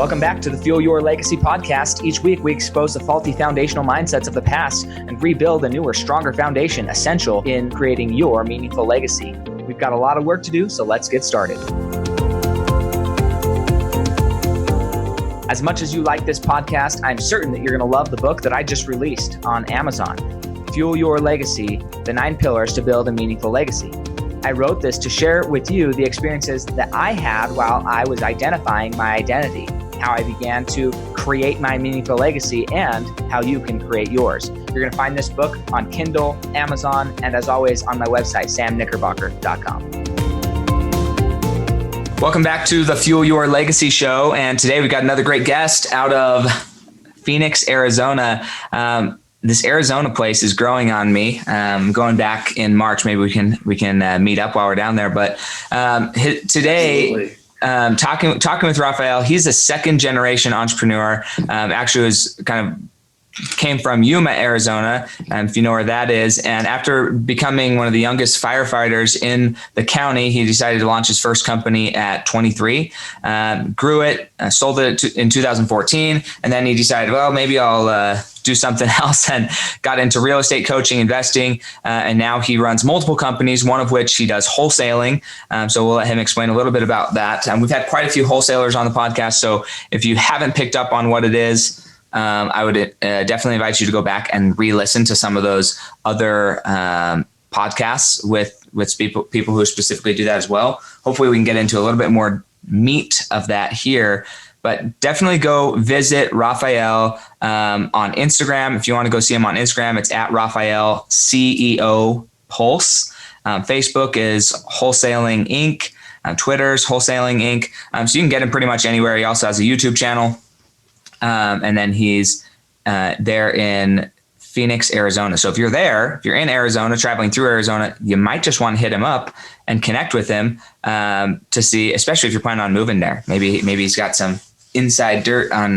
Welcome back to the Fuel Your Legacy podcast. Each week, we expose the faulty foundational mindsets of the past and rebuild a newer, stronger foundation essential in creating your meaningful legacy. We've got a lot of work to do, so let's get started. As much as you like this podcast, I'm certain that you're going to love the book that I just released on Amazon, Fuel Your Legacy, The 9 Pillars to Build a Meaningful Legacy. I wrote this to share with you the experiences that I had while I was identifying my identity, how I began to create my meaningful legacy, and how you can create yours. You're going to find this book on Kindle, Amazon, and as always on my website, samknickerbocker.com. Welcome back to the Fuel Your Legacy show. And today we've got another great guest out of Phoenix, Arizona. This Arizona place is growing on me. Going back in March, maybe we can meet up while we're down there. But today, talking with Rafael, he's a second generation entrepreneur. Actually, came from Yuma, Arizona, if you know where that is. And after becoming one of the youngest firefighters in the county, he decided to launch his first company at 23, grew it, sold it in 2014. And then he decided, well, maybe I'll do something else, and got into real estate coaching, investing. And now he runs multiple companies, one of which he does wholesaling. So we'll let him explain a little bit about that. We've had quite a few wholesalers on the podcast. So if you haven't picked up on what it is, I would definitely invite you to go back and re-listen to some of those other podcasts with people who specifically do that as well. Hopefully we can get into a little bit more meat of that here, but definitely go visit Rafael on Instagram. If you want to go see him on Instagram, it's at Rafael CEO Pulse. Facebook is Wholesaling Inc. Twitter's Wholesaling Inc. So you can get him pretty much anywhere. He also has a YouTube channel. And then he's there in Phoenix, Arizona. So if you're in Arizona, traveling through Arizona, you might just want to hit him up and connect with him to see, especially if you're planning on moving there. Maybe he's got some inside dirt on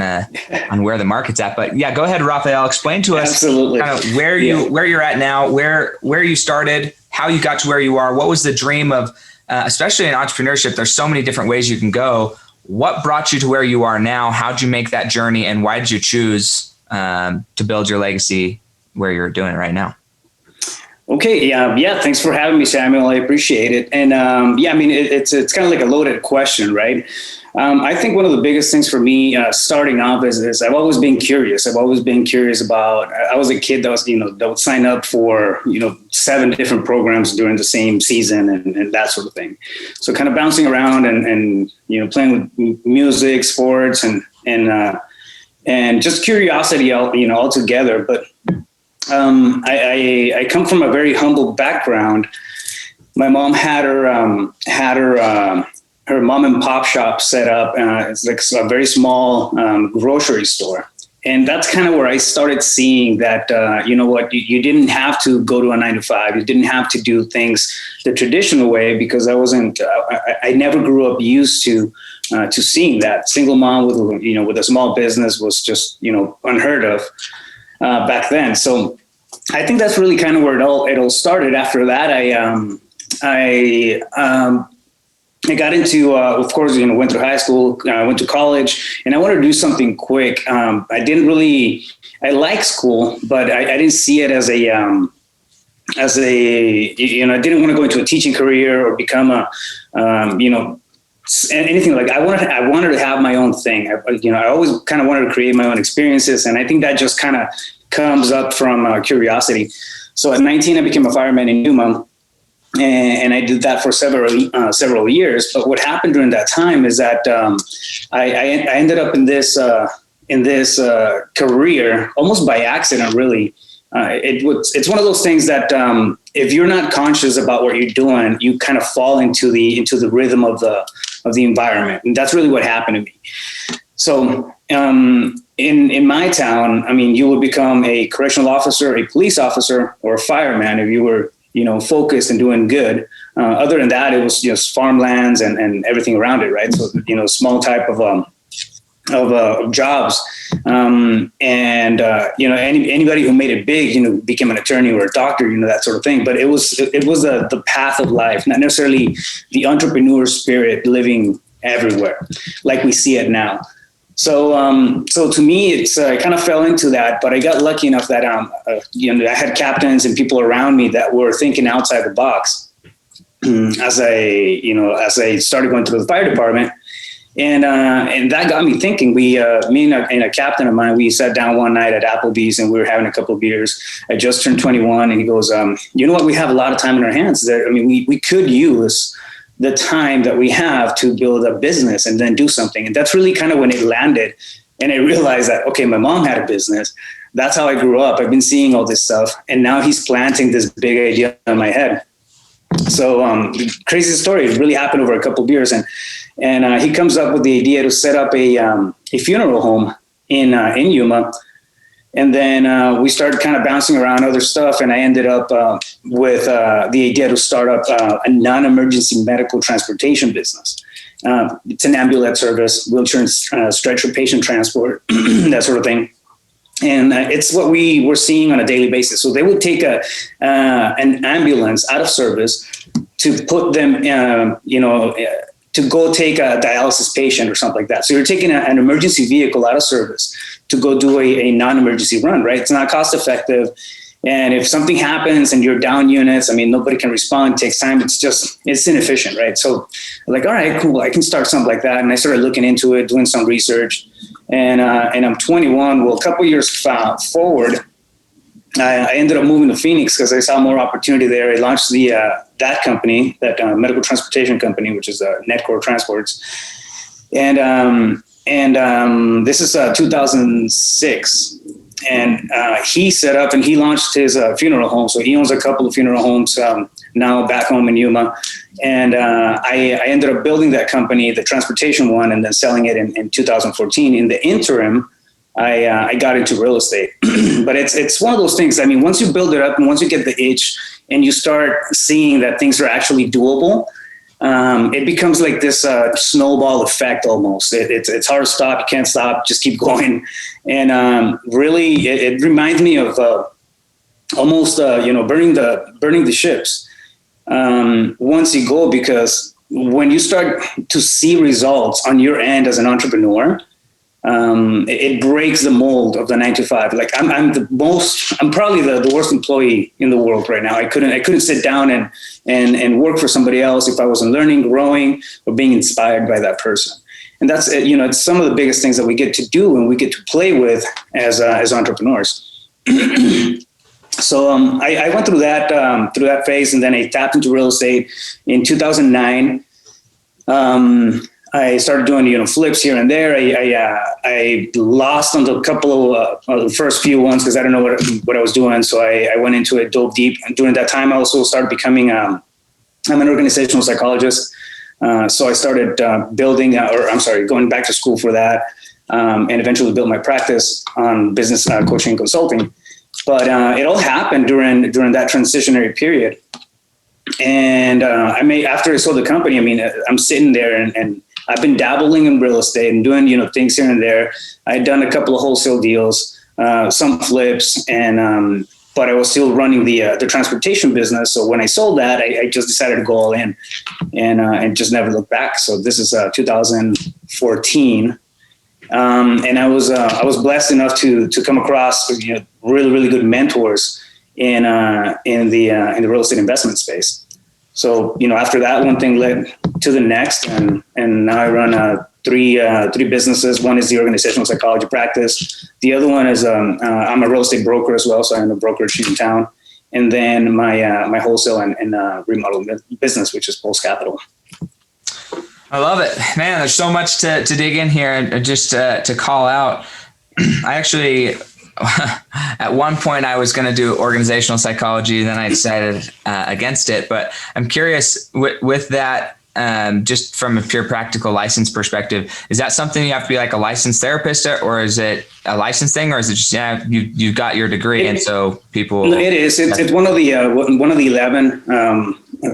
where the market's at. But yeah, go ahead, Rafael. Explain to us Absolutely. Kind of where you're at now, where you started, how you got to where you are. What was the dream of, especially in entrepreneurship? There's so many different ways you can go. What brought you to where you are now? How'd you make that journey? And why did you choose to build your legacy where you're doing it right now? Okay. Yeah. Thanks for having me, Samuel. I appreciate it. And it's kind of like a loaded question, right? I think one of the biggest things for me starting off is I've always been curious. I was a kid that would sign up for, 7 different programs during the same season and that sort of thing. So kind of bouncing around and playing with music, sports and just curiosity, all together. But I come from a very humble background. My mom had her mom and pop shop set up. It's like a very small grocery store. And that's kind of where I started seeing that, you didn't have to go to a 9-to-5. You didn't have to do things the traditional way, because I never grew up used to seeing that. Single mom with a small business was just, unheard of back then. So I think that's really kind of where it all started. After that, I got into, of course, went through high school, went to college, and I wanted to do something quick. I like school, but I didn't see it as I didn't want to go into a teaching career or become anything like. I wanted to have my own thing. I always kind of wanted to create my own experiences, and I think that just kind of comes up from curiosity. So at 19, I became a fireman in Yuma. And I did that for several years. But what happened during that time is that I ended up in this career almost by accident. Really, it's one of those things that if you're not conscious about what you're doing, you kind of fall into the rhythm of the environment, and that's really what happened to me. So in my town, you would become a correctional officer, a police officer, or a fireman if you were focused and doing good. Other than that, it was just farmlands and everything around it, right? So, small type of jobs. Anybody who made it big, became an attorney or a doctor, that sort of thing. But it was the path of life, not necessarily the entrepreneur spirit living everywhere like we see it now. So to me, it's I kind of fell into that, but I got lucky enough that I had captains and people around me that were thinking outside the box. As I started going through the fire department, and that got me thinking. Me and a captain of mine, we sat down one night at Applebee's and we were having a couple of beers. I just turned 21, and he goes, "You know what? We have a lot of time in our hands. We could use the time that we have to build a business and then do something." And that's really kind of when it landed. And I realized that, okay, my mom had a business. That's how I grew up. I've been seeing all this stuff. And now he's planting this big idea in my head. So crazy story. It really happened over a couple of beers. And he comes up with the idea to set up a funeral home in Yuma. And then we started kind of bouncing around other stuff. And I ended up with the idea to start up a non-emergency medical transportation business. It's an ambulance service, wheelchair and stretcher patient transport, that sort of thing. And it's what we were seeing on a daily basis. So they would take an ambulance out of service to put them, to go take a dialysis patient or something like that. So you're taking an emergency vehicle out of service to go do a non-emergency run, right? It's not cost effective. And if something happens and you're down units, nobody can respond, it takes time. It's inefficient, right? So I'm like, all right, cool. I can start something like that. And I started looking into it, doing some research. And I'm 21. Well, a couple years forward, I ended up moving to Phoenix because I saw more opportunity there. I launched that company, that medical transportation company, which is Netcore Transports. And this is 2006. And he set up and he launched his funeral home. So he owns a couple of funeral homes now back home in Yuma. And I ended up building that company, the transportation one, and then selling it in 2014. In the interim, I got into real estate. But it's one of those things. Once you build it up and once you get the itch and you start seeing that things are actually doable, it becomes like this snowball effect almost. It's hard to stop. You can't stop. Just keep going. And really, it reminds me of almost burning the ships once you go, because when you start to see results on your end as an entrepreneur, it breaks the mold of the 9-to-5. Like I'm probably the worst employee in the world right now. I couldn't sit down and work for somebody else if I wasn't learning, growing, or being inspired by that person. And that's, it's some of the biggest things that we get to do and we get to play with as entrepreneurs. So I went through that phase, and then I tapped into real estate in 2009. I started doing, flips here and there. I lost on a couple of the first few ones because I don't know what I was doing. So I went into it, dove deep. And during that time, I also started becoming, I'm an organizational psychologist. So I started going back to school for that, and eventually built my practice on business coaching and consulting. But it all happened during that transitionary period. And after I sold the company, I'm sitting there and I've been dabbling in real estate and doing, things here and there. I had done a couple of wholesale deals, some flips, and but I was still running the transportation business. So when I sold that, I just decided to go all in and just never look back. So this is 2014. And I was blessed enough to come across really, really good mentors in the real estate investment space. So, after that, one thing led to the next, and now I run three businesses. One is the organizational psychology practice. The other one is I'm a real estate broker as well, so I'm a brokerage in town. And then my wholesale and remodel business, which is Pulse Capital. I love it, man. There's so much to dig in here, and just to call out. I actually, at one point, I was going to do organizational psychology, then I decided against it. But I'm curious with that, just from a pure practical license perspective, is that something you have to be like a licensed therapist, or is it a license thing, or is it just you got your degree and so people? No, it is. It's one of the 11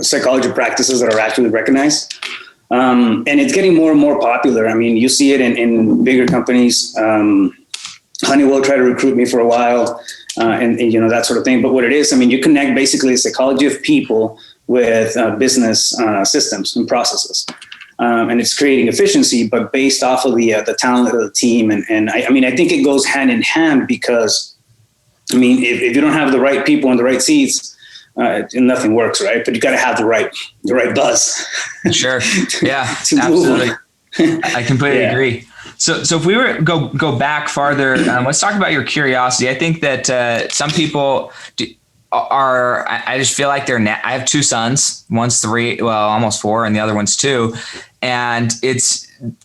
psychology practices that are actually recognized. And it's getting more and more popular. You see it in bigger companies. Honeywell tried to recruit me for a while, and that sort of thing. But what it is, you connect basically the psychology of people with business systems and processes. and it's creating efficiency, but based off of the talent of the team. And I mean, I think it goes hand in hand because, I mean, if you don't have the right people in the right seats, nothing works, right? But you got to have the right buzz. Sure. Yeah, absolutely. I completely agree. So if we were go back farther, let's talk about your curiosity. I think that some people I just feel like I have two sons, one's 3, well, almost 4, and the other one's 2. And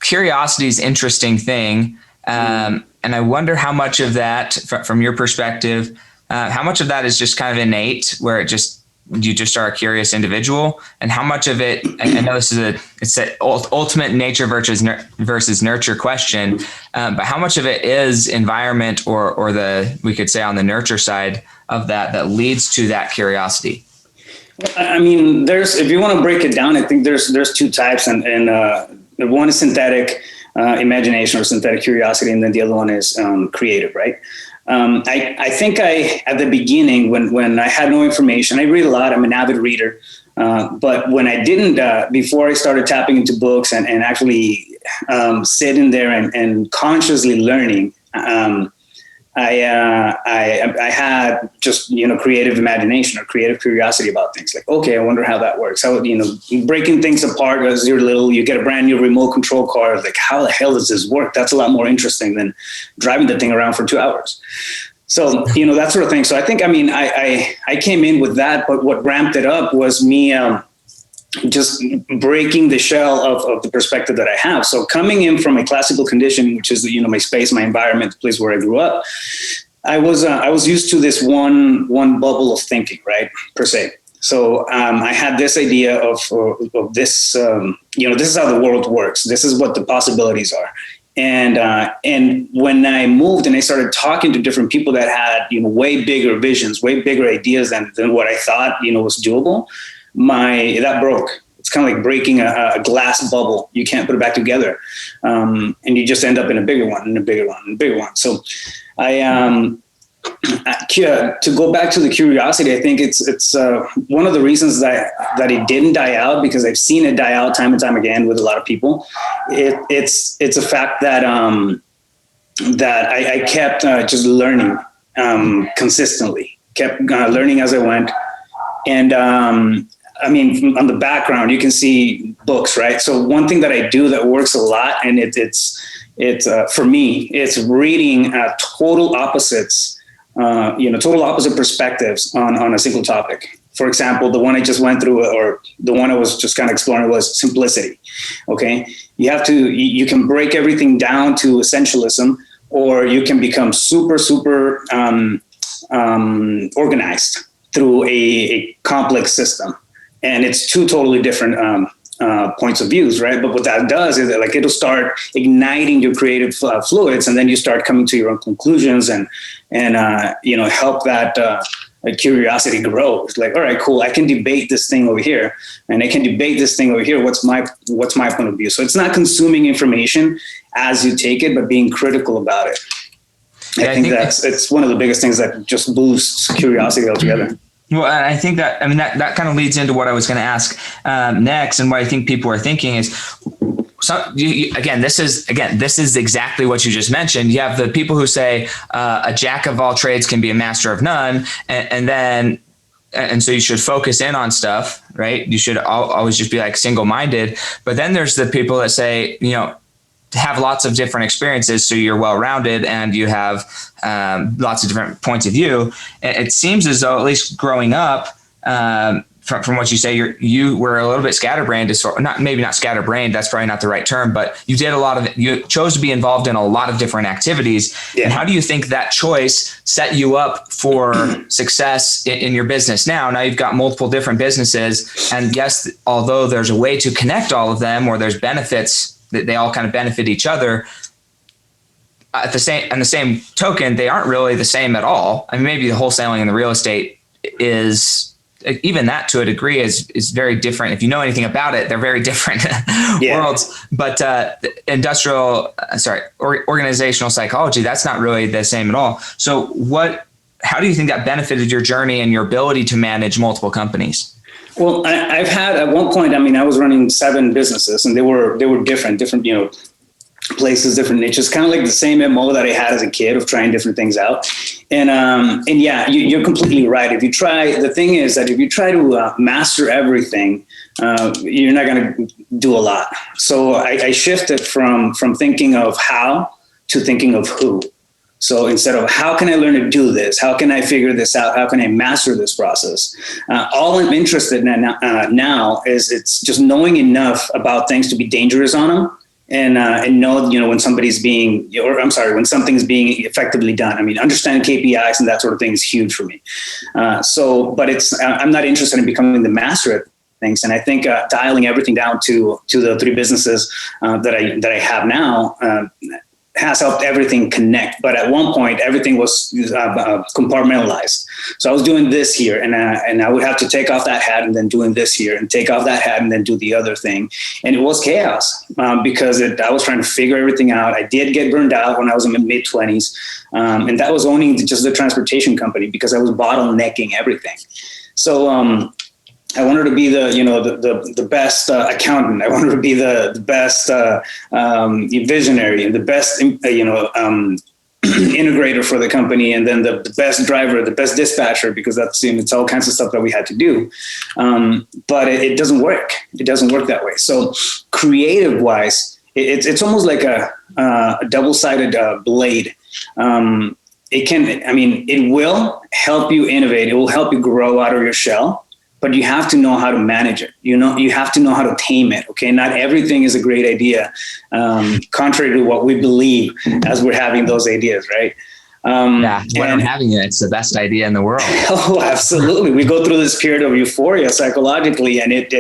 curiosity is an interesting thing. And I wonder how much of that, from your perspective, how much of that is just kind of innate, where you just are a curious individual, and how much of it, I know it's an ultimate nature versus nurture question, but how much of it is environment or we could say on the nurture side of that leads to that curiosity? I mean, if you want to break it down, I think there's 2 types, and one is synthetic imagination or synthetic curiosity, and then the other one is creative, right? I think at the beginning, when I had no information, I read a lot. I'm an avid reader. But when I didn't, before I started tapping into books and actually sitting there and consciously learning, I had just, creative imagination or creative curiosity about things. Like, okay, I wonder how that works. How, breaking things apart as you're little, you get a brand new remote control car. Like, how the hell does this work? That's a lot more interesting than driving the thing around for 2 hours. So, that sort of thing. So I think, I came in with that, but what ramped it up was me, just breaking the shell of the perspective that I have. So coming in from a classical condition, which is, my space, my environment, the place where I grew up, I was used to this one bubble of thinking, right, per se. So I had this idea of this, this is how the world works. This is what the possibilities are. And when I moved and I started talking to different people that had, way bigger visions, way bigger ideas than what I thought, was doable, that broke. It's kind of like breaking a glass bubble. You can't put it back together. And you just end up in a bigger one and a bigger one and a bigger one. So to go back to the curiosity, I think it's one of the reasons that it didn't die out, because I've seen it die out time and time again with a lot of people. It's a fact that I kept just learning consistently, kept learning as I went. And on the background, you can see books, right? So one thing that I do that works a lot, and it's for me, it's reading total opposites, total opposite perspectives on a single topic. For example, the one I just went through, or the one I was just kind of exploring, was simplicity. Okay, you can break everything down to essentialism, or you can become super organized through a complex system. And it's 2 totally different points of views, right? But what that does is that, like, it'll start igniting your creative fluids, and then you start coming to your own conclusions and help that curiosity grow. It's like, all right, cool. I can debate this thing over here, and I can debate this thing over here. What's my point of view? So it's not consuming information as you take it, but being critical about it. I think it's one of the biggest things that just boosts curiosity altogether. Well, I think that kind of leads into what I was going to ask next, and what I think people are thinking is, this is exactly what you just mentioned. You have the people who say a jack of all trades can be a master of none, and so you should focus in on stuff, right? You should always just be like single-minded. But then there's the people that say, have lots of different experiences, so you're well-rounded and you have lots of different points of view. It seems as though, at least growing up, from what you say, you were a little bit scatterbrained. Maybe not scatterbrained, that's probably not the right term, but you chose to be involved in a lot of different activities. Yeah. And how do you think that choice set you up for success in your business now? Now you've got multiple different businesses, and yes, although there's a way to connect all of them, or there's benefits, they all kind of benefit each other. On the same token, they aren't really the same at all. I mean, maybe the wholesaling and the real estate is, even that to a degree, is very different. If you know anything about it, they're very different worlds. But organizational psychology, that's not really the same at all. So how do you think that benefited your journey and your ability to manage multiple companies? Well, I've had at one point, I mean, I was running 7 businesses and they were different, places, different niches, kind of like the same MO that I had as a kid of trying different things out. And yeah, you're completely right. The thing is that if you try to master everything, you're not going to do a lot. So I shifted from thinking of how to thinking of who. So instead of how can I learn to do this? How can I figure this out? How can I master this process? All I'm interested in now is it's just knowing enough about things to be dangerous on them. And know, when something's being effectively done. I mean, understanding KPIs and that sort of thing is huge for me. But I'm not interested in becoming the master at things. And I think dialing everything down to the 3 businesses that I have now has helped everything connect. But at one point, everything was compartmentalized. So I was doing this here, and I would have to take off that hat and then doing this here, and take off that hat and then do the other thing. And it was chaos because I was trying to figure everything out. I did get burned out when I was in my mid-20s, and that was owning just the transportation company because I was bottlenecking everything. So I wanted to be the best accountant. I wanted to be the best visionary and the best integrator for the company, and then the best driver, the best dispatcher, because it's all kinds of stuff that we had to do. But it doesn't work. It doesn't work that way. So creative wise, it's almost like a double-sided blade. It will help you innovate. It will help you grow out of your shell. But you have to know how to manage it. You have to know how to tame it. Okay, not everything is a great idea, contrary to what we believe as we're having those ideas, right? When I'm having it, it's the best idea in the world. Oh, absolutely. We go through this period of euphoria psychologically, and it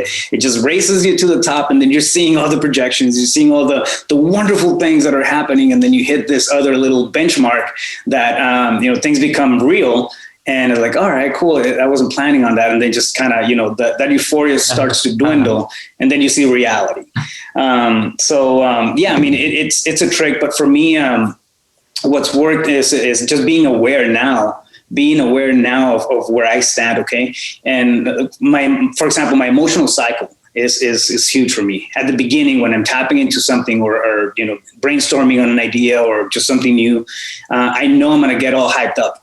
just races you to the top, and then you're seeing all the projections, you're seeing all the wonderful things that are happening, and then you hit this other little benchmark that things become real. And it's like, all right, cool. I wasn't planning on that. And then just kind of, that euphoria starts to dwindle, and then you see reality. It's a trick. But for me, what's worked is just being aware now of where I stand. Okay. And for example, my emotional cycle is huge for me. At the beginning, when I'm tapping into something or brainstorming on an idea or just something new, I know I'm going to get all hyped up.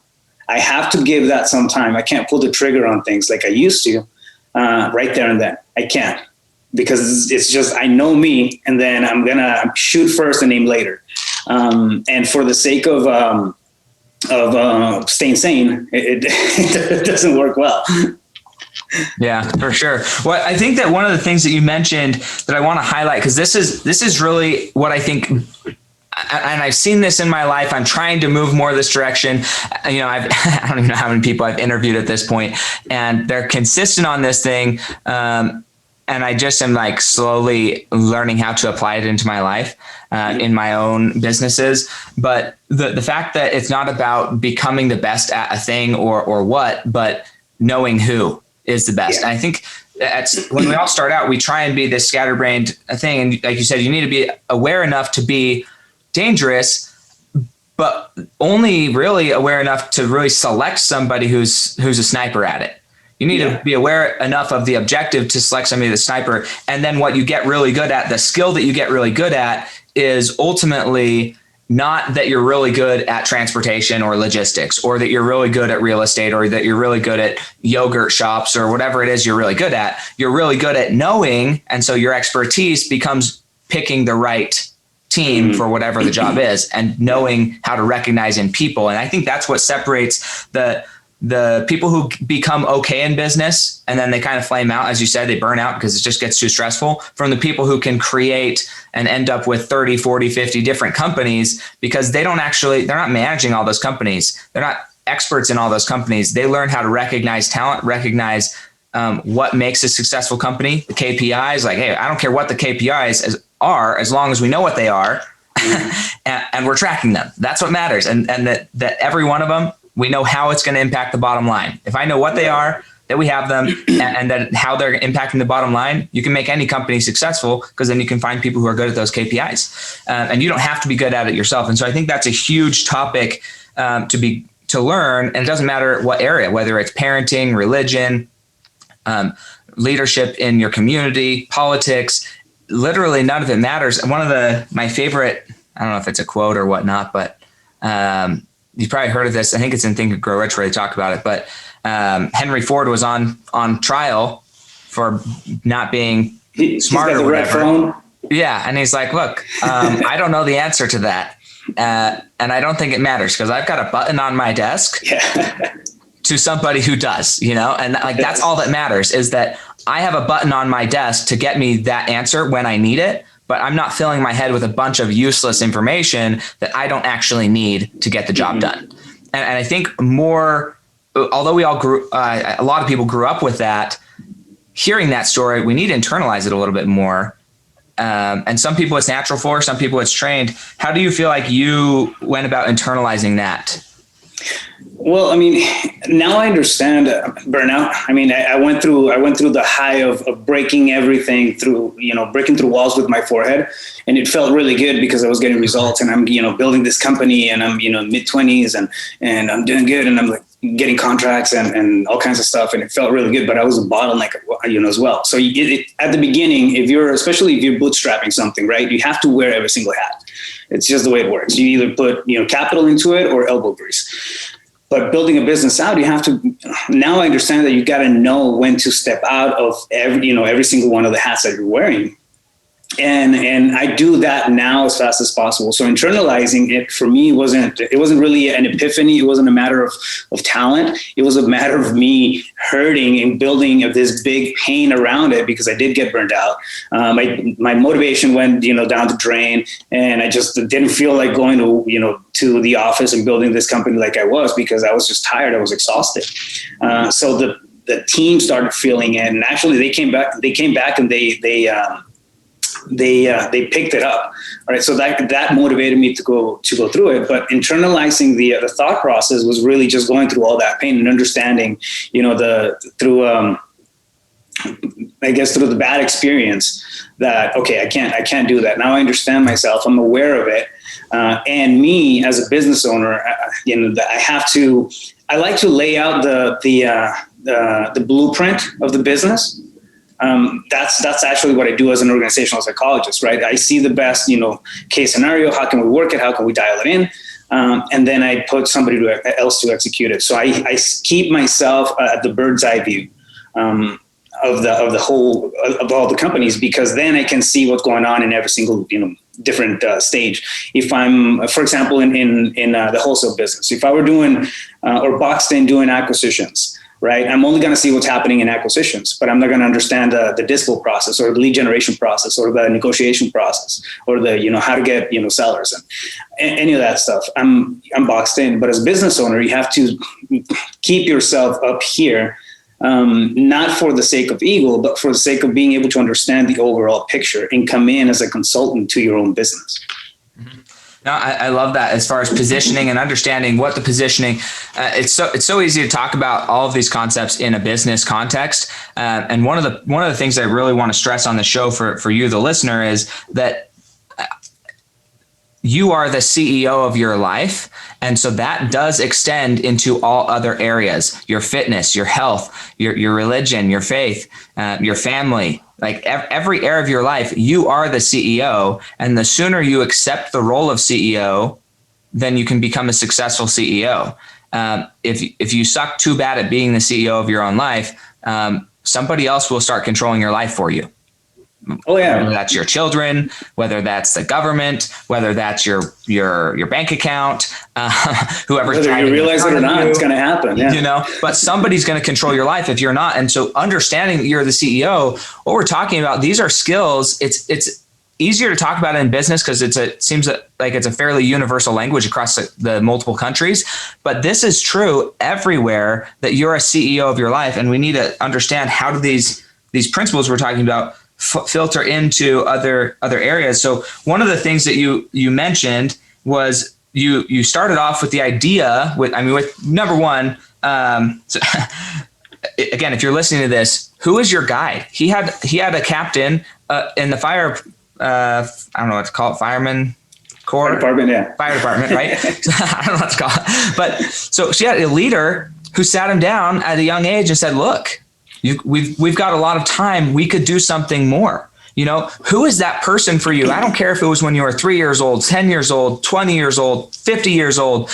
I have to give that some time. I can't pull the trigger on things like I used to right there and then. I can't, because it's just, I know me, and then I'm going to shoot first and aim later. And for the sake of staying sane, it doesn't work well. Yeah, for sure. Well, I think that one of the things that you mentioned that I want to highlight, because this is really what I think, and I've seen this in my life. I'm trying to move more this direction. I don't even know how many people I've interviewed at this point, and they're consistent on this thing. And I just am like slowly learning how to apply it into my life, in my own businesses. But the fact that it's not about becoming the best at a thing or what, but knowing who is the best. Yeah. And I think when we all start out, we try and be this scatterbrained thing. And like you said, you need to be aware enough to be dangerous, but only really aware enough to really select somebody who's a sniper at it. You need to be aware enough of the objective to select somebody that's sniper. And then what you get really good at, the skill that you get really good at, is ultimately not that you're really good at transportation or logistics, or that you're really good at real estate, or that you're really good at yogurt shops, or whatever it is you're really good at. You're really good at knowing. And so your expertise becomes picking the right team for whatever the job is, and knowing how to recognize in people. And I think that's what separates the people who become okay in business and then they kind of flame out, as you said, they burn out because it just gets too stressful, from the people who can create and end up with 30, 40, 50 different companies, because they're not managing all those companies. They're not experts in all those companies. They learn how to recognize talent, recognize what makes a successful company, the KPIs. Like, hey, I don't care what the KPIs are, as long as we know what they are and we're tracking them. That's what matters. And that every one of them, we know how it's going to impact the bottom line. If I know what they are, that we have them, and that how they're impacting the bottom line, you can make any company successful, because then you can find people who are good at those KPIs, and you don't have to be good at it yourself. And so I think that's a huge topic to learn. And it doesn't matter what area, whether it's parenting, religion, leadership in your community, politics, literally none of it matters. One of my favorite, I don't know if it's a quote or whatnot, but you've probably heard of this. I think it's in Think and Grow Rich where they talk about it, but Henry Ford was on trial for not being smart or whatever. Phone. Yeah. And he's like, look, I don't know the answer to that. And I don't think it matters because I've got a button on my desk to somebody who does, and like, that's all that matters is that I have a button on my desk to get me that answer when I need it, but I'm not filling my head with a bunch of useless information that I don't actually need to get the job done. And I think although we all a lot of people grew up with that, hearing that story, we need to internalize it a little bit more. And some people it's natural for, some people it's trained. How do you feel like you went about internalizing that? Well, I mean, now I understand burnout. I mean, I went through the high of breaking everything through, breaking through walls with my forehead. And it felt really good because I was getting results and I'm, building this company and I'm, mid-20s and I'm doing good and I'm like getting contracts and all kinds of stuff. And it felt really good, but I was a bottleneck, as well. So at the beginning, especially if you're bootstrapping something, right, you have to wear every single hat. It's just the way it works. You either put, capital into it or elbow grease. But building a business out, you have to, now I understand that you got to know when to step out of every single one of the hats that you're wearing. And I do that now as fast as possible. So internalizing it for me wasn't really an epiphany. It wasn't a matter of talent. It was a matter of me hurting and building this big pain around it because I did get burned out. My motivation went, down the drain, and I just didn't feel like going to the office and building this company like I was because I was just tired. I was exhausted. So the team started feeling it, and actually they came back and they picked it up. All right. So that motivated me to go through it. But internalizing the thought process was really just going through all that pain and understanding, through the bad experience that, okay, I can't do that. Now I understand myself. I'm aware of it. And me as a business owner, I like to lay out the blueprint of the business. That's actually what I do as an organizational psychologist, right? I see the best, case scenario. How can we work it? How can we dial it in? And then I put somebody else to execute it. So I keep myself at the bird's eye view of the whole of all the companies, because then I can see what's going on in every single different stage. If I'm, for example, in the wholesale business, if I were doing or boxed in doing acquisitions. Right. I'm only going to see what's happening in acquisitions, but I'm not going to understand the dispo process or the lead generation process or the negotiation process or the, how to get, sellers and any of that stuff. I'm boxed in. But as a business owner, you have to keep yourself up here, not for the sake of ego, but for the sake of being able to understand the overall picture and come in as a consultant to your own business. No, I love that as far as positioning and understanding what the positioning. It's so easy to talk about all of these concepts in a business context. And one of the things I really want to stress on the show for you, the listener, is that you are the CEO of your life. And so that does extend into all other areas: your fitness, your health, your religion, your faith, your family. Like every area of your life, you are the CEO. And the sooner you accept the role of CEO, then you can become a successful CEO. If you suck too bad at being the CEO of your own life, somebody else will start controlling your life for you. Oh yeah. Whether that's your children, whether that's the government, whether that's your bank account, whoever's whether you realize it or not, it's going to happen. Yeah. But somebody's going to control your life if you're not. And so understanding that you're the CEO, what we're talking about, these are skills. It's easier to talk about it in business because it seems like it's a fairly universal language across the multiple countries. But this is true everywhere, that you're a CEO of your life. And we need to understand how do these principles we're talking about filter into other areas. So one of the things that you mentioned was you started off with the idea with number one. So again, if you're listening to this, who is your guide? He had a captain in the fire. I don't know what to call it. Fireman Corps? Fire department, yeah. Fire department, right? I don't know what to call it. But so she had a leader who sat him down at a young age and said, look, we've got a lot of time. We could do something more. Who is that person for you? I don't care if it was when you were 3 years old, 10 years old, 20 years old, 50 years old.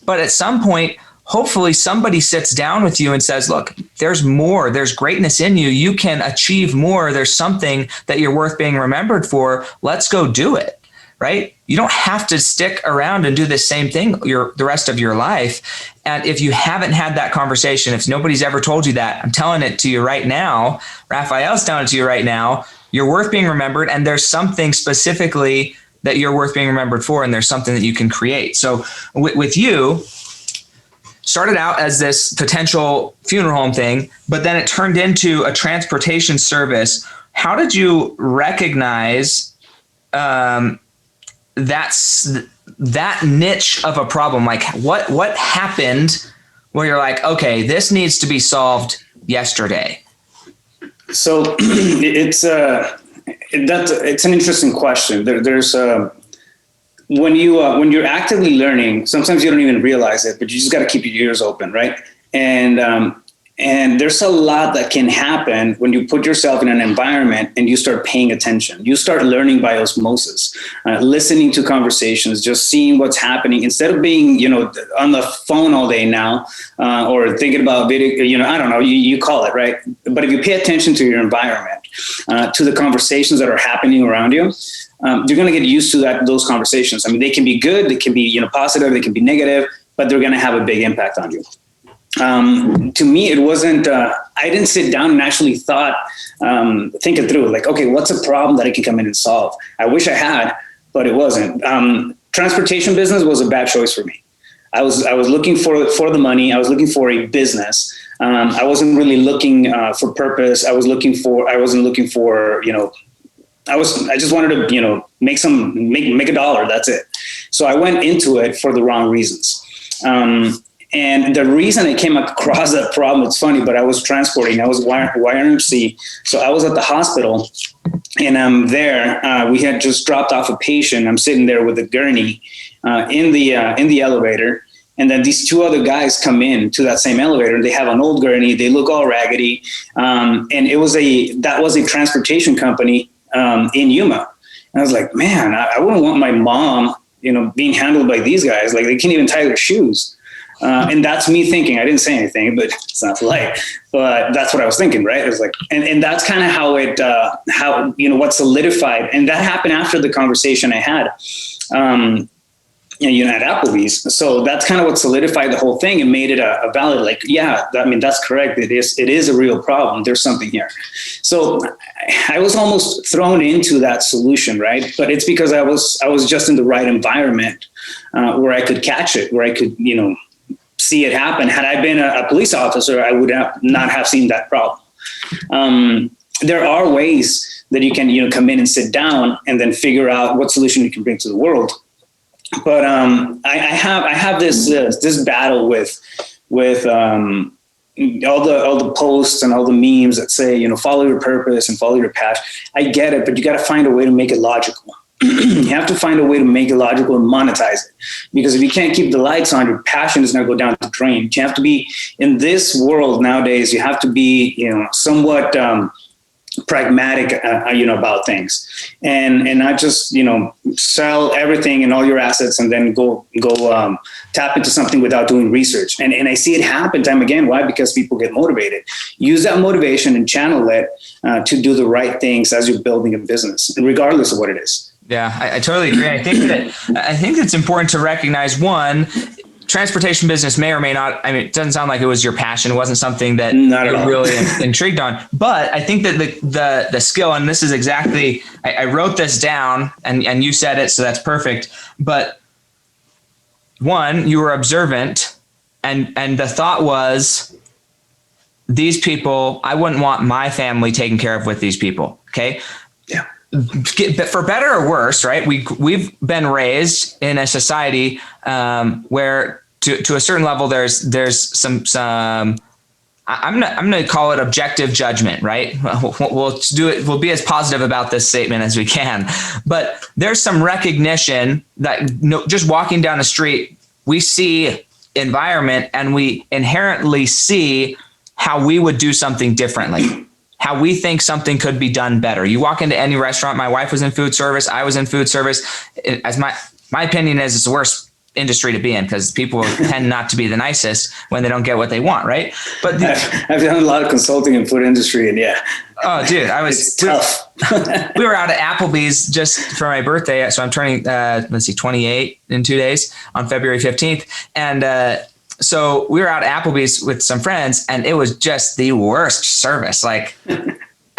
But at some point, hopefully somebody sits down with you and says, look, there's more, there's greatness in you. You can achieve more. There's something that you're worth being remembered for. Let's go do it, right? You don't have to stick around and do the same thing the rest of your life. And if you haven't had that conversation, if nobody's ever told you that, I'm telling it to you right now. Rafael's telling it to you right now. You're worth being remembered, and there's something specifically that you're worth being remembered for, and there's something that you can create. So with you, started out as this potential funeral home thing, but then it turned into a transportation service. How did you recognize that niche of a problem? Like what happened where you're like, okay, this needs to be solved yesterday? So it's an interesting question. There's when you're actively learning, sometimes you don't even realize it, but you just got to keep your ears open, right? And there's a lot that can happen when you put yourself in an environment and you start paying attention. You start learning by osmosis, listening to conversations, just seeing what's happening instead of being, on the phone all day now, or thinking about video, I don't know, you call it, right? But if you pay attention to your environment, to the conversations that are happening around you, you're going to get used to those conversations. I mean, they can be good, they can be, positive, they can be negative, but they're going to have a big impact on you. To me, it wasn't, I didn't sit down and actually think it through, like, okay, what's a problem that I can come in and solve? I wish I had, but it wasn't. Transportation business was a bad choice for me. I was looking for the money. I was looking for a business. I wasn't really looking for purpose. I wasn't looking for, I just wanted to, make a dollar. That's it. So I went into it for the wrong reasons. And the reason I came across that problem, it's funny, but I was transporting, I was YRMC. So I was at the hospital and I'm there. We had just dropped off a patient. I'm sitting there with a gurney in the elevator. And then these two other guys come in to that same elevator. They have an old gurney. They look all raggedy. And that was a transportation company in Yuma. And I was like, man, I wouldn't want my mom, being handled by these guys. Like, they can't even tie their shoes. And that's me thinking. I didn't say anything, but it's not polite. But that's what I was thinking, right? It was like, and that's kind of how what solidified. And that happened after the conversation I had, at Applebee's. So that's kind of what solidified the whole thing and made it a valid, like, yeah, that's correct. It is a real problem. There's something here. So I was almost thrown into that solution, right? But it's because I was just in the right environment where I could catch it, where I could, see it happen. Had I been a police officer, I would not have seen that problem. There are ways that you can, come in and sit down and then figure out what solution you can bring to the world. But I have this battle with all the posts and all the memes that say, follow your purpose and follow your passion. I get it, but you got to find a way to make it logical. You have to find a way to make it logical and monetize it, because if you can't keep the lights on, your passion is going to go down the drain. You have to be, in this world nowadays, you have to be, somewhat pragmatic, about things, and not just, sell everything and all your assets and then go tap into something without doing research. And I see it happen time again. Why? Because people get motivated. Use that motivation and channel it to do the right things as you're building a business, regardless of what it is. Yeah, I totally agree. I think it's important to recognize, one, transportation business may or may not, it doesn't sound like it was your passion. It wasn't something that you're really intrigued on. But I think that the skill, and this is exactly, I wrote this down and you said it, so that's perfect. But one, you were observant, and the thought was, these people, I wouldn't want my family taken care of with these people. Okay. Yeah. But for better or worse, right? We've been raised in a society where to a certain level, there's some I'm going to call it objective judgment, right? We'll do it. We'll be as positive about this statement as we can, but there's some recognition that just walking down the street, we see environment and we inherently see how we would do something differently, how we think something could be done better. You walk into any restaurant. My wife was in food service. I was in food service. As my opinion is, it's the worst industry to be in because people tend not to be the nicest when they don't get what they want, right? But I've done a lot of consulting in food industry, and yeah. Oh, dude, it's tough. We were out at Applebee's just for my birthday, so I'm turning 28 in 2 days on February 15th, and so we were out at Applebee's with some friends, and it was just the worst service. Like,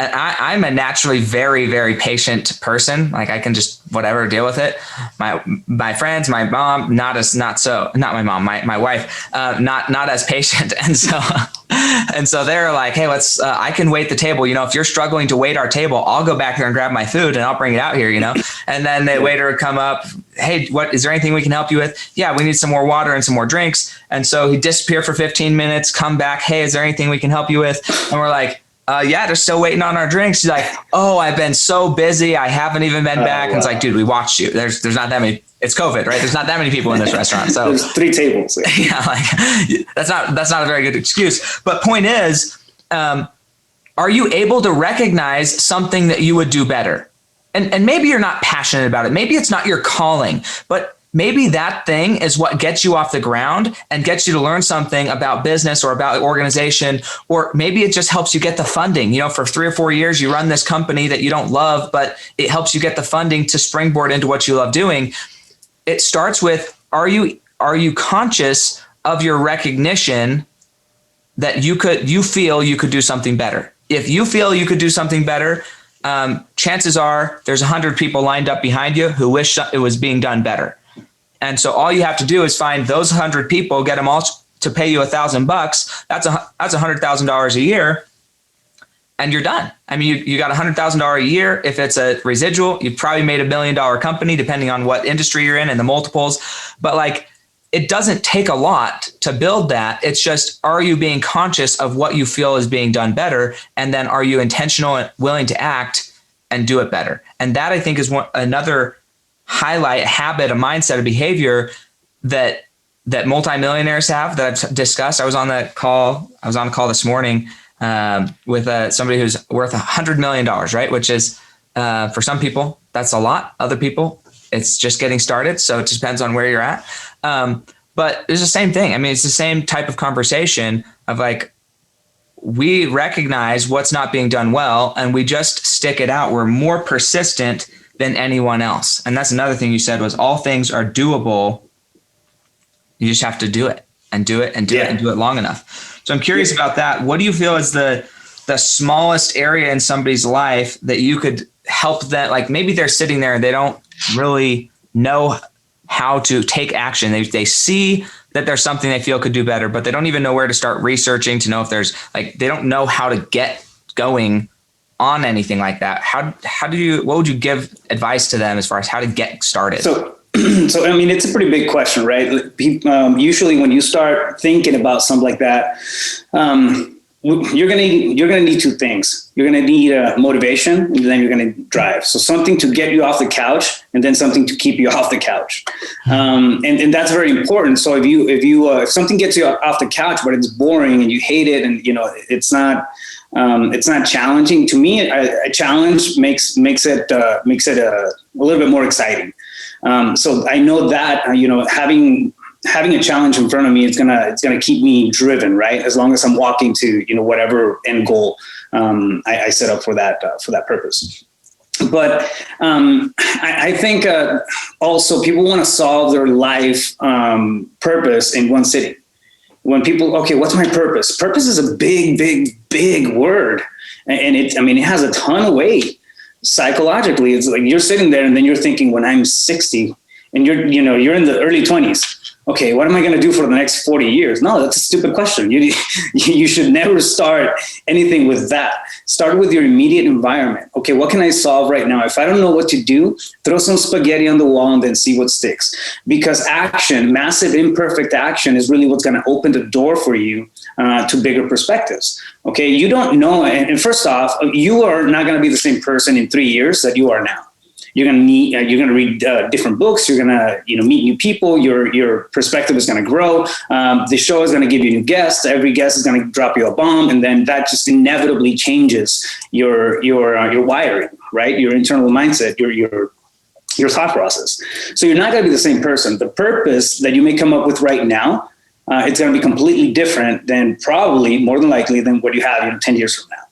I'm a naturally very, very patient person. Like, I can just whatever deal with it. My friends, my mom, not my mom, my wife, not as patient, and so they're like, hey, let's. I can wait the table. If you're struggling to wait our table, I'll go back there and grab my food and I'll bring it out here. And then the waiter would come up. Hey, what is there anything we can help you with? Yeah, we need some more water and some more drinks. And so he'd disappear for 15 minutes, come back. Hey, is there anything we can help you with? And we're like, yeah, they're still waiting on our drinks. He's like, oh, I've been so busy. I haven't even been back. Wow. And it's like, dude, we watched you. There's not that many. It's COVID, right? There's not that many people in this restaurant. So there's 3 tables. Yeah, like that's not a very good excuse. But point is, are you able to recognize something that you would do better? And maybe you're not passionate about it. Maybe it's not your calling, but maybe that thing is what gets you off the ground and gets you to learn something about business or about organization, or maybe it just helps you get the funding. For 3 or 4 years, you run this company that you don't love, but it helps you get the funding to springboard into what you love doing. It starts with, are you conscious of your recognition that you feel you could do something better? If you feel you could do something better, chances are there's 100 people lined up behind you who wish it was being done better. And so all you have to do is find those 100 people, get them all to pay you $1,000. That's $100,000 a year, and you're done. I mean, you got $100,000 a year. If it's a residual, you've probably made $1 million company, depending on what industry you're in and the multiples. But like, it doesn't take a lot to build that. It's just, are you being conscious of what you feel is being done better? And then are you intentional and willing to act and do it better? And that, I think, is another highlight, habit, a mindset, a behavior that multimillionaires have that I've discussed. I was on a call this morning with somebody who's worth $100 million, right? Which is, for some people, that's a lot. Other people, it's just getting started. So it just depends on where you're at. But it's the same thing. I mean, it's the same type of conversation of like, we recognize what's not being done well and we just stick it out. We're more persistent than anyone else. And that's another thing you said was all things are doable. You just have to do it and do it and do it and do it long enough. So I'm curious about that. What do you feel is the smallest area in somebody's life that you could help them? Like maybe they're sitting there and they don't really know how to take action. They see that there's something they feel could do better, but they don't even know where to start researching to know if there's they don't know how to get going on anything like that. What would you give advice to them as far as how to get started? So I mean, it's a pretty big question, right? Usually when you start thinking about something like that, you're gonna need 2 things. You're gonna need motivation, and then you're gonna drive. So something to get you off the couch, and then something to keep you off the couch, and that's very important. So if something gets you off the couch, but it's boring and you hate it, and it's not challenging. To me, a challenge makes it a little bit more exciting. So I know that having a challenge in front of me, it's gonna keep me driven, right? As long as I'm walking to whatever end goal I set up for that purpose. But I think also people want to solve their life purpose in one sitting. When people, okay, what's my purpose? Purpose is a big word, and it has a ton of weight. Psychologically, it's like you're sitting there and then you're thinking, when I'm 60 and you're in the early 20s, okay, what am I going to do for the next 40 years? No, that's a stupid question. You should never start anything with that. Start with your immediate environment. Okay, what can I solve right now? If I don't know what to do, throw some spaghetti on the wall and then see what sticks. Because action, massive imperfect action, is really what's going to open the door for you to bigger perspectives. Okay, you don't know. And first off, you are not going to be the same person in 3 years that you are now. you're going to meet, you're going to read different books. You're going to, meet new people. Your perspective is going to grow. The show is going to give you new guests. Every guest is going to drop you a bomb. And then that just inevitably changes your wiring, right? Your internal mindset, your thought process. So you're not going to be the same person. The purpose that you may come up with right now, it's going to be completely different than probably, more than likely, than what you have 10 years from now.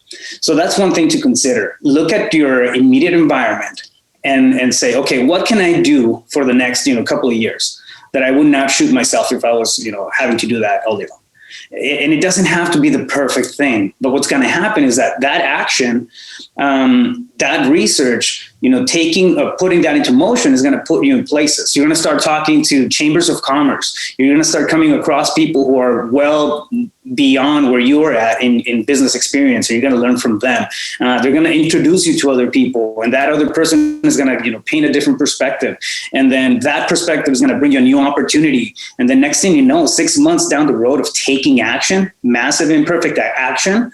So that's one thing to consider. Look at your immediate environment and say, okay, what can I do for the next, couple of years that I would not shoot myself if I was, having to do that all day long. And it doesn't have to be the perfect thing, but what's going to happen is that action, that research, putting that into motion is going to put you in places. You're going to start talking to chambers of commerce. You're going to start coming across people who are well beyond where you are at in business experience. So you're going to learn from them. They're going to introduce you to other people, and that other person is going to, paint a different perspective. And then that perspective is going to bring you a new opportunity. And the next thing you know, 6 months down the road of taking action, massive imperfect action,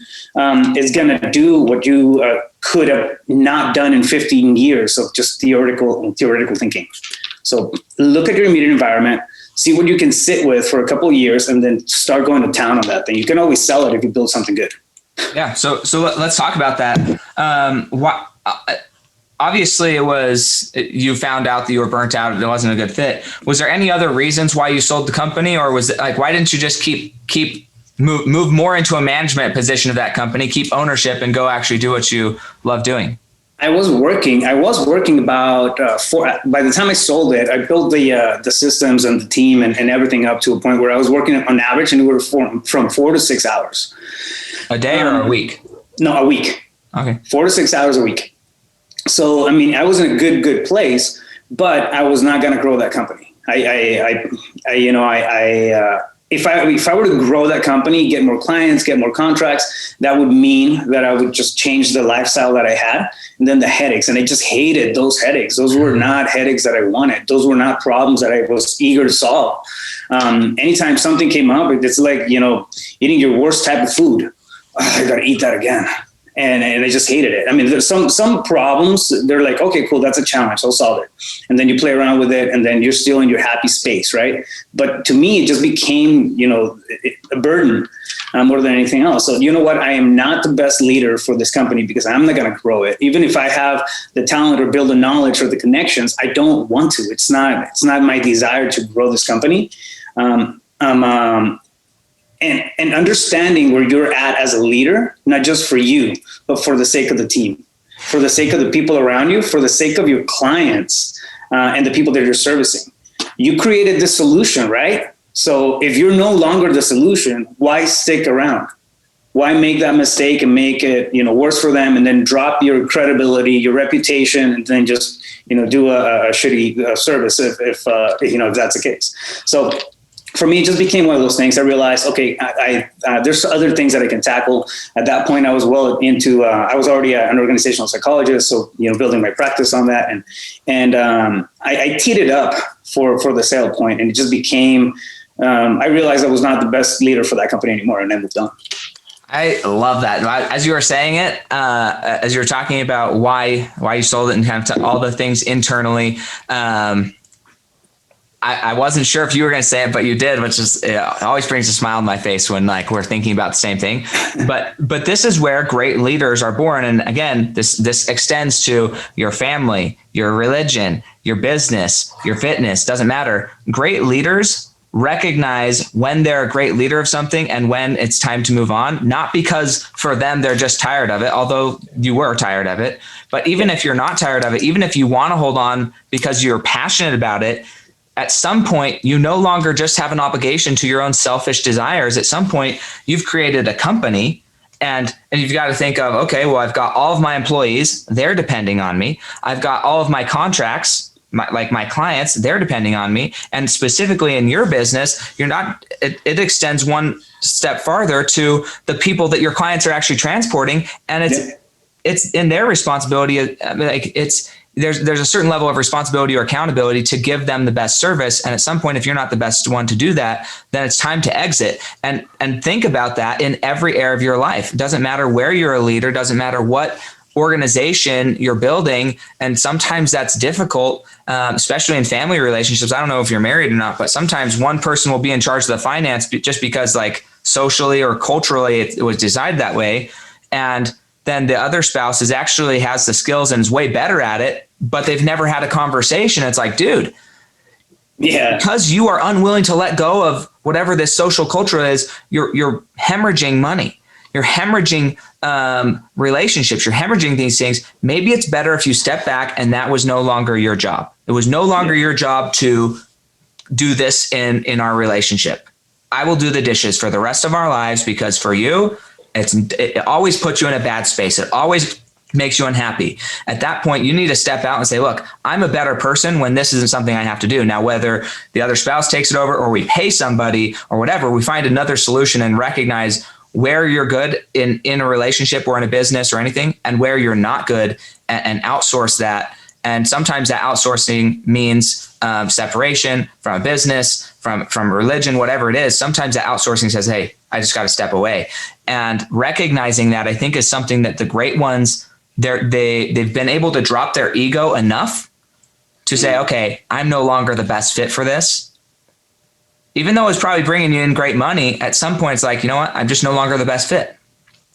is going to do what you could have not done in 15 years of just theoretical thinking. So look at your immediate environment, see what you can sit with for a couple of years, and then start going to town on that thing. You can always sell it if you build something good. Yeah. So let's talk about that. Obviously you found out that you were burnt out. It wasn't a good fit. Was there any other reasons why you sold the company, or was it like, why didn't you just move more into a management position of that company, keep ownership, and go actually do what you love doing? I was working about by the time I sold it, I built the systems and the team and everything up to a point where I was working on average anywhere from 4 to 6 hours. A day or a week? No, a week. Okay. 4 to 6 hours a week. So, I was in a good place, but I was not going to grow that company. If I were to grow that company, get more clients, get more contracts, that would mean that I would just change the lifestyle that I had. And then the headaches, and I just hated those headaches. Those were not headaches that I wanted. Those were not problems that I was eager to solve. Anytime something came up, it's like, eating your worst type of food. I got to eat that again. And I just hated it. There's some problems, they're like, okay, cool, that's a challenge, I'll solve it. And then you play around with it, and then you're still in your happy space, right? But to me, it just became, a burden more than anything else. So you know what? I am not the best leader for this company because I'm not going to grow it. Even if I have the talent or build the knowledge or the connections, I don't want to. It's not my desire to grow this company. And understanding where you're at as a leader, not just for you, but for the sake of the team, for the sake of the people around you, for the sake of your clients and the people that you're servicing. You created this solution, right? So if you're no longer the solution, why stick around? Why make that mistake and make it, worse for them, and then drop your credibility, your reputation, and then just, do a shitty service if that's the case. So for me, it just became one of those things. I realized, okay, there's other things that I can tackle. At that point, I was well into. I was already an organizational psychologist, so building my practice on that, and I teed it up for the sale point, and it just became. I realized I was not the best leader for that company anymore, and I moved on. I love that. As you were saying it, as you were talking about why you sold it and kind of all the things internally. I wasn't sure if you were going to say it, but you did, which is it always brings a smile on my face when we're thinking about the same thing. But this is where great leaders are born. And again, this extends to your family, your religion, your business, your fitness, doesn't matter. Great leaders recognize when they're a great leader of something and when it's time to move on, not because for them, they're just tired of it, although you were tired of it. But even if you're not tired of it, even if you want to hold on because you're passionate about it, at some point, you no longer just have an obligation to your own selfish desires. At some point, you've created a company and you've got to think of, okay, well, I've got all of my employees, they're depending on me. I've got all of my contracts, my clients, they're depending on me. And specifically in your business, it extends one step farther to the people that your clients are actually transporting. And it's in their responsibility. There's a certain level of responsibility or accountability to give them the best service. And at some point, if you're not the best one to do that, then it's time to exit. And think about that in every area of your life. It doesn't matter where you're a leader, doesn't matter what organization you're building. And sometimes that's difficult, especially in family relationships. I don't know if you're married or not, but sometimes one person will be in charge of the finance just because like socially or culturally it was designed that way. And then the other spouse actually has the skills and is way better at it, but they've never had a conversation. It's like, dude, because you are unwilling to let go of whatever this social culture is, you're hemorrhaging money. You're hemorrhaging relationships. You're hemorrhaging these things. Maybe it's better if you step back and that was no longer your job. It was no longer your job to do this in our relationship. I will do the dishes for the rest of our lives because for you, it always puts you in a bad space. It always makes you unhappy. At that point, you need to step out and say, look, I'm a better person when this isn't something I have to do. Now, whether the other spouse takes it over or we pay somebody or whatever, we find another solution and recognize where you're good in a relationship or in a business or anything, and where you're not good, and outsource that. And sometimes that outsourcing means separation from a business, from religion, whatever it is. Sometimes that outsourcing says, hey, I just got to step away. And recognizing that, I think, is something that the great ones, they've been able to drop their ego enough to say, okay, I'm no longer the best fit for this. Even though it's probably bringing you in great money, at some point it's like, you know what, I'm just no longer the best fit.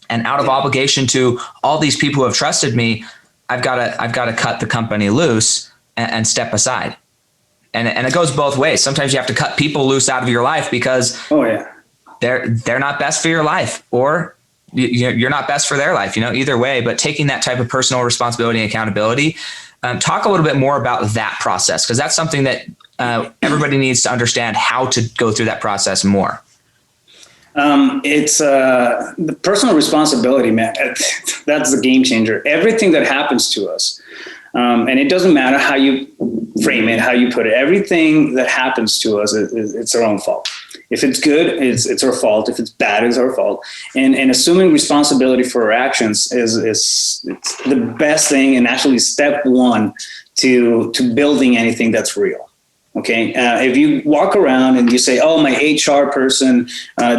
And out of obligation to all these people who have trusted me, I've got to cut the company loose and step aside. And it goes both ways. Sometimes you have to cut people loose out of your life because they're not best for your life, or you're not best for their life, either way. But taking that type of personal responsibility and accountability, talk a little bit more about that process, because that's something that everybody needs to understand how to go through that process more. It's the personal responsibility, man. That's the game changer. Everything that happens to us, and it doesn't matter how you frame it, how you put it, everything that happens to us, it's our own fault. If it's good, it's our fault. If it's bad, it's our fault. And assuming responsibility for our actions is the best thing, and actually step one to building anything that's real. Okay. If you walk around and you say, oh, my HR person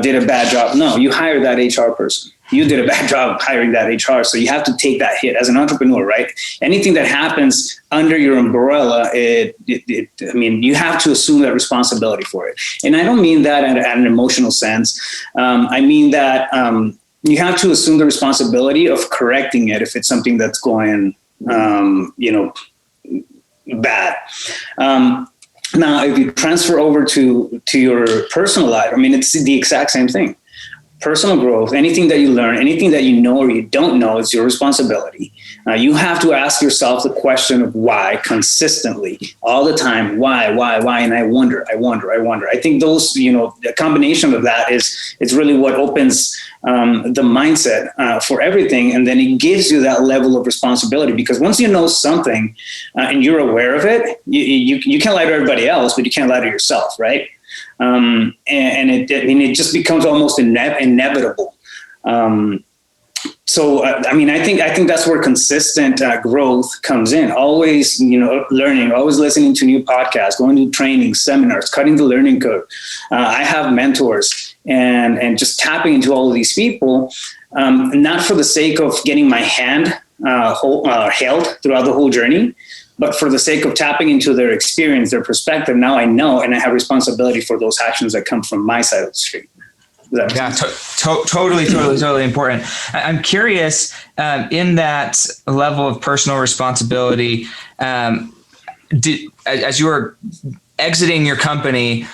did a bad job. No, you hired that HR person. You did a bad job hiring that HR. So you have to take that hit as an entrepreneur, right? Anything that happens under your umbrella, you have to assume that responsibility for it. And I don't mean that at an emotional sense. I mean that you have to assume the responsibility of correcting it if it's something that's going, bad. Now, if you transfer over to your personal life, it's the exact same thing. Personal growth, anything that you learn, anything that you know or you don't know is your responsibility. You have to ask yourself the question of why consistently, all the time. Why? And I wonder. I think those, the combination of that is really what opens the mindset for everything. And then it gives you that level of responsibility, because once you know something and you're aware of it, you can't lie to everybody else, but you can't lie to yourself, right? And it just becomes almost inevitable. So I think that's where consistent growth comes in. Always, learning, always listening to new podcasts, going to training, seminars, cutting the learning curve. I have mentors, and just tapping into all of these people, not for the sake of getting my hand held throughout the whole journey, but for the sake of tapping into their experience, their perspective. Now I know, and I have responsibility for those actions that come from my side of the street. Yeah, totally important. I'm curious, in that level of personal responsibility, as you were exiting your company,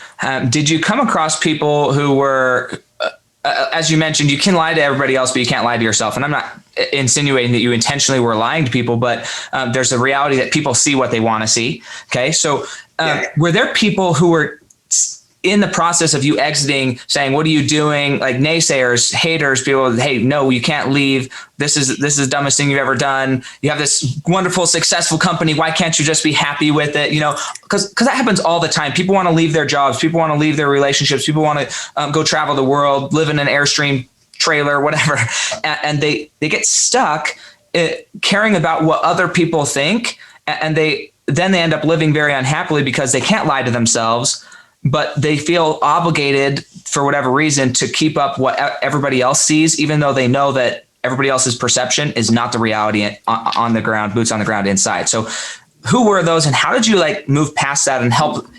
did you come across people who were, as you mentioned, you can lie to everybody else, but you can't lie to yourself. And I'm not insinuating that you intentionally were lying to people, but there's a reality that people see what they want to see. Okay. So were there people who were in the process of you exiting saying, what are you doing? Like naysayers, haters, people, hey, no, you can't leave. This is the dumbest thing you've ever done. You have this wonderful, successful company. Why can't you just be happy with it? Because that happens all the time. People want to leave their jobs. People want to leave their relationships. People want to go travel the world, live in an Airstream trailer, whatever. And they get stuck caring about what other people think. And then they end up living very unhappily because they can't lie to themselves, but they feel obligated for whatever reason to keep up what everybody else sees, even though they know that everybody else's perception is not the reality on the ground, boots on the ground inside. So who were those, and how did you like move past that and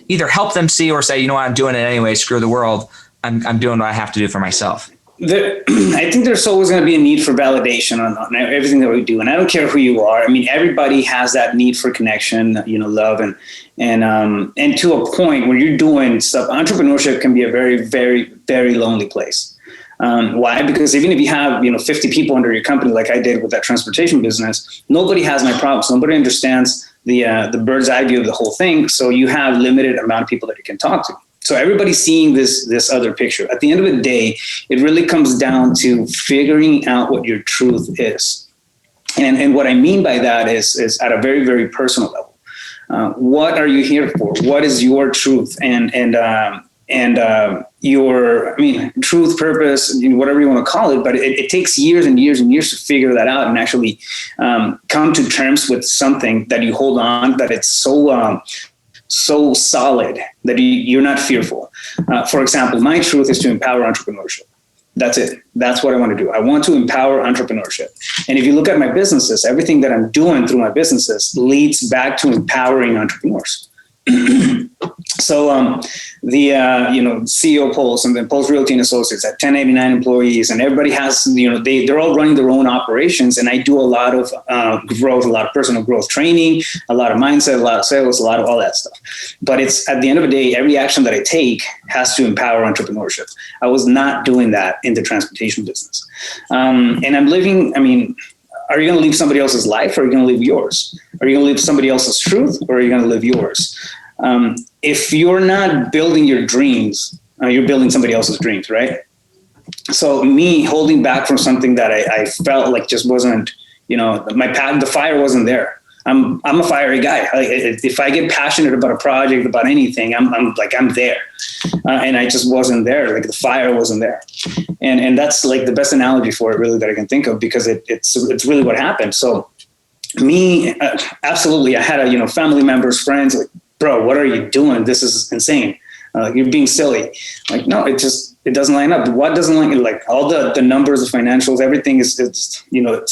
either help them see or say, you know what, I'm doing it anyway, screw the world. I'm doing what I have to do for myself. I think there's always going to be a need for validation on everything that we do. And I don't care who you are. I mean, everybody has that need for connection, love and to a point where you're doing stuff. Entrepreneurship can be a very, very, very lonely place. Why? Because even if you have, 50 people under your company, like I did with that transportation business, nobody has my problems. Nobody understands the bird's eye view of the whole thing. So you have limited amount of people that you can talk to. So everybody's seeing this other picture. At the end of the day, it really comes down to figuring out what your truth is. And what I mean by that is at a very, very personal level. What are you here for? What is your truth? And your, truth, purpose, whatever you want to call it, but it takes years and years and years to figure that out and actually come to terms with something that you hold on, that it's so solid that you're not fearful. For example, my truth is to empower entrepreneurship. That's it. That's what I want to do. I want to empower entrepreneurship. And if you look at my businesses, everything that I'm doing through my businesses leads back to empowering entrepreneurs. So the CEO Pulse and then Pulse Realty and Associates at 1089 employees, and everybody has, they're all running their own operations. And I do a lot of growth, a lot of personal growth training, a lot of mindset, a lot of sales, a lot of all that stuff. But it's at the end of the day, every action that I take has to empower entrepreneurship. I was not doing that in the transportation business. And I'm living, are you going to live somebody else's life, or are you going to live yours? Are you going to live somebody else's truth, or are you going to live yours? If you're not building your dreams, you're building somebody else's dreams, right? So me holding back from something that I felt like just wasn't, my path, the fire wasn't there. I'm a fiery guy. If I get passionate about a project, about anything, I'm there. And I just wasn't there. Like the fire wasn't there. And that's like the best analogy for it really that I can think of, because it's really what happened. So me, absolutely. I had family members, friends, like, bro, what are you doing? This is insane. You're being silly. Like, no, it doesn't line up. What doesn't line up? Like all the numbers, the financials, everything it's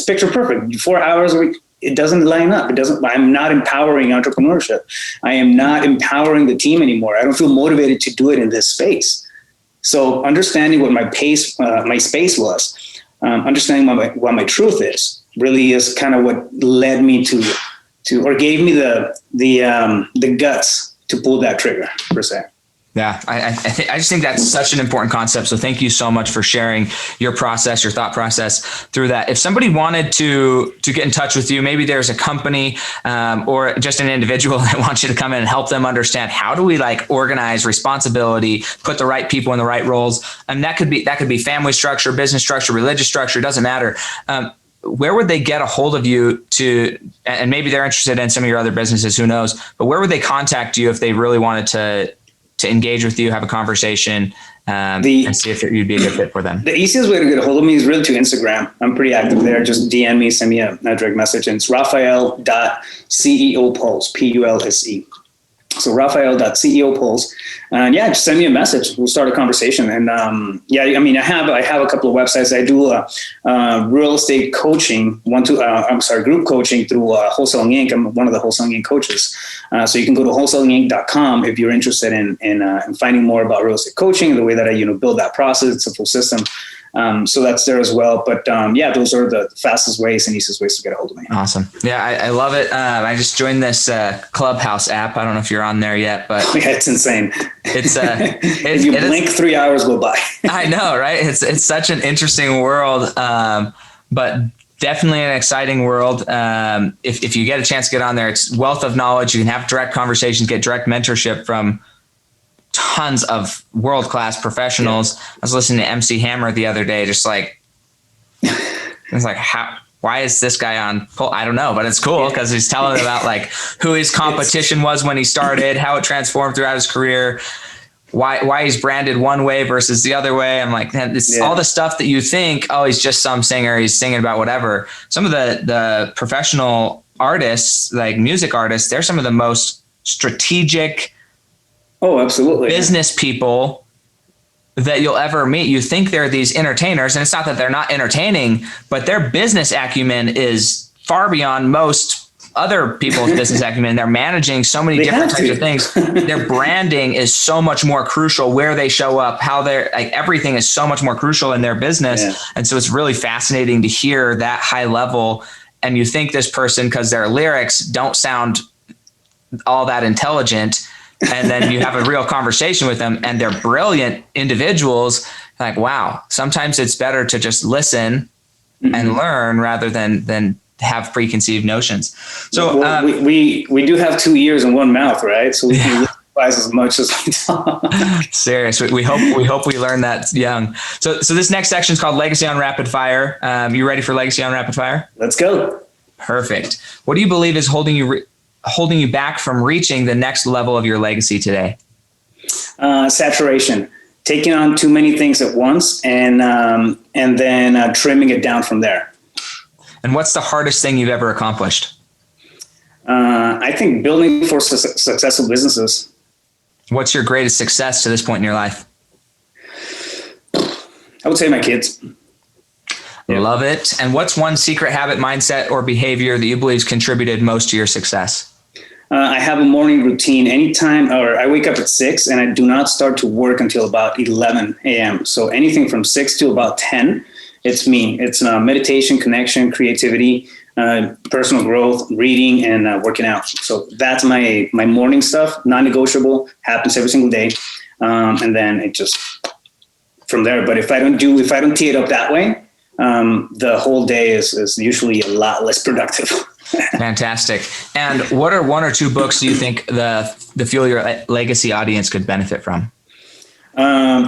picture perfect. 4 hours a week. It doesn't line up. I'm not empowering entrepreneurship. I am not empowering the team anymore. I don't feel motivated to do it in this space. So understanding what my space was, understanding what my truth is, really is kind of what led me to or gave me the guts to pull that trigger, per se. Yeah, I just think that's such an important concept. So thank you so much for sharing your process, your thought process through that. If somebody wanted to get in touch with you, maybe there's a company or just an individual that wants you to come in and help them understand, how do we organize responsibility, put the right people in the right roles? And that could be family structure, business structure, religious structure, it doesn't matter. Where would they get a hold of you and maybe they're interested in some of your other businesses, who knows, but where would they contact you if they really wanted to engage with you, have a conversation, and see if you'd be a good fit for them? The easiest way to get a hold of me is really to Instagram. I'm pretty active there. Just DM me, send me a direct message. And it's Rafael.CEOPulse, Pulse. So Rafael.CEOPulse. And just send me a message. We'll start a conversation. And I have a couple of websites. I do real estate coaching, group coaching through Wholesaling Inc. I'm one of the Wholesaling Inc. coaches. So you can go to wholesalinginc.com if you're interested in finding more about real estate coaching and the way that I build that process. It's a full system. So that's there as well. But those are the fastest ways and easiest ways to get a hold of me. Awesome. Yeah, I love it. I just joined this Clubhouse app. I don't know if you're on there yet, but yeah, it's insane. It's if you blink, 3 hours go by. I know, right? It's such an interesting world, but definitely an exciting world. If you get a chance to get on there, it's wealth of knowledge. You can have direct conversations, get direct mentorship from tons of world-class professionals. I was listening to MC Hammer the other day, just like, it's like, why is this guy on? I don't know, but it's cool because he's telling about who his competition was when he started, how it transformed throughout his career, why he's branded one way versus the other way. I'm like, man, all the stuff that you think, oh, he's just some singer, he's singing about whatever. Some of the professional artists, like music artists, they're some of the most strategic, absolutely, business people that you'll ever meet. You think they're these entertainers, and it's not that they're not entertaining, but their business acumen is far beyond most other people's business acumen. They're managing so many different types of things. Their branding is so much more crucial, where they show up, how they're like, everything is so much more crucial in their business. Yeah. And so it's really fascinating to hear that high level. And you think this person, because their lyrics don't sound all that intelligent, and then you have a real conversation with them and they're brilliant individuals. Like, wow, sometimes it's better to just listen and learn rather than have preconceived notions. So we do have 2 ears and one mouth, right? So we can listen as much as we talk. Serious. We hope we learn that young. So this next section is called Legacy on Rapid Fire. You ready for Legacy on Rapid Fire? Let's go. Perfect. What do you believe is holding you back from reaching the next level of your legacy today? Saturation, taking on too many things at once, and then trimming it down from there. And what's the hardest thing you've ever accomplished? I think building for successful businesses. What's your greatest success to this point in your life? I would say my kids. Yeah. Love it. And what's one secret habit, mindset, or behavior that you believe has contributed most to your success? I have a morning routine anytime, or I wake up at 6 and I do not start to work until about 11 a.m. So anything from 6 to about 10, it's me. It's meditation, connection, creativity, personal growth, reading, and working out. So that's my morning stuff, non-negotiable, happens every single day. And then it just from there. But if I don't tee it up that way, the whole day is usually a lot less productive. Fantastic. And what are one or two books do you think the Fuel Your Legacy audience could benefit from?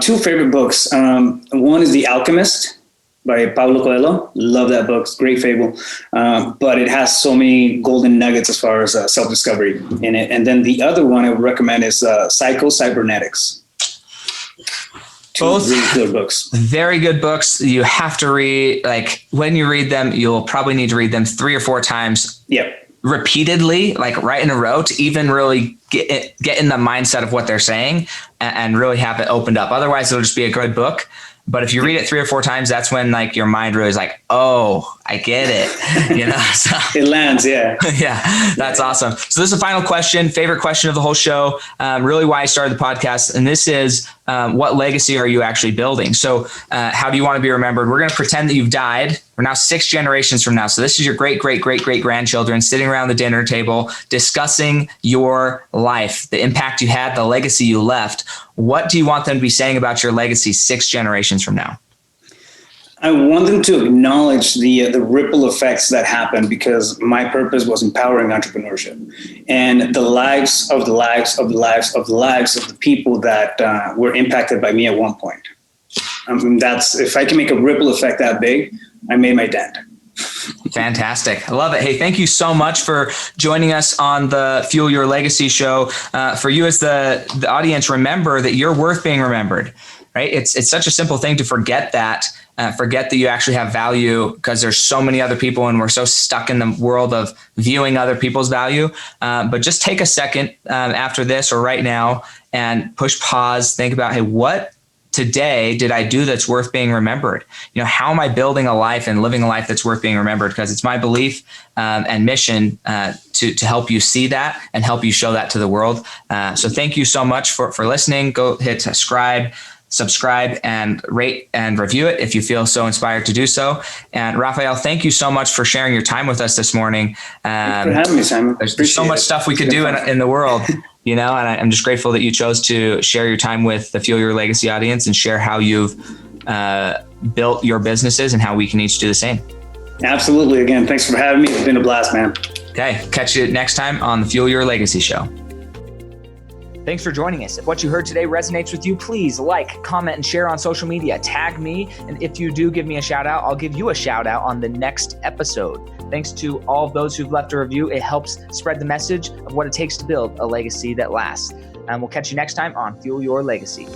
Two favorite books. One is The Alchemist by Paulo Coelho. Love that book. It's a great fable. But it has so many golden nuggets as far as self-discovery in it. And then the other one I would recommend is Psycho-Cybernetics. Both really good books. Very good books. You have to read, like when you read them, you'll probably need to read them 3 or 4 times. Yep. Repeatedly, like right in a row, to even really get in the mindset of what they're saying and really have it opened up. Otherwise, it'll just be a good book. But if you read it 3 or 4 times, that's when like your mind really is like, oh, I get it. You know, so, it lands. Yeah. Yeah. That's awesome. So this is the final question, favorite question of the whole show. Really why I started the podcast. And this is, what legacy are you actually building? So, how do you want to be remembered? We're going to pretend that you've died. We're now 6 generations from now. So this is your great, great, great, great grandchildren sitting around the dinner table, discussing your life, the impact you had, the legacy you left. What do you want them to be saying about your legacy 6 generations from now? I want them to acknowledge the ripple effects that happened, because my purpose was empowering entrepreneurship and the lives of the people that were impacted by me at one point. That's, if I can make a ripple effect that big, I made my dent. Fantastic. I love it. Hey, thank you so much for joining us on the Fuel Your Legacy show. For you as the audience, remember that you're worth being remembered, right? It's such a simple thing to forget that you actually have value, because there's so many other people and we're so stuck in the world of viewing other people's value. But just take a second after this or right now and push pause, think about, hey, what today did I do that's worth being remembered? You know, how am I building a life and living a life that's worth being remembered? Because it's my belief and mission to help you see that and help you show that to the world. So thank you so much for listening. Go hit subscribe and rate and review it if you feel so inspired to do so. And Rafael, thank you so much for sharing your time with us this morning. Thanks for having me, Simon. There's so much stuff we could do in the world. You know, and I'm just grateful that you chose to share your time with the Fuel Your Legacy audience and share how you've built your businesses and how we can each do the same. Absolutely. Again, thanks for having me. It's been a blast, man. Okay. Catch you next time on the Fuel Your Legacy show. Thanks for joining us. If what you heard today resonates with you, please like, comment, and share on social media. Tag me. And if you do give me a shout out, I'll give you a shout out on the next episode. Thanks to all of those who've left a review. It helps spread the message of what it takes to build a legacy that lasts. And we'll catch you next time on Fuel Your Legacy.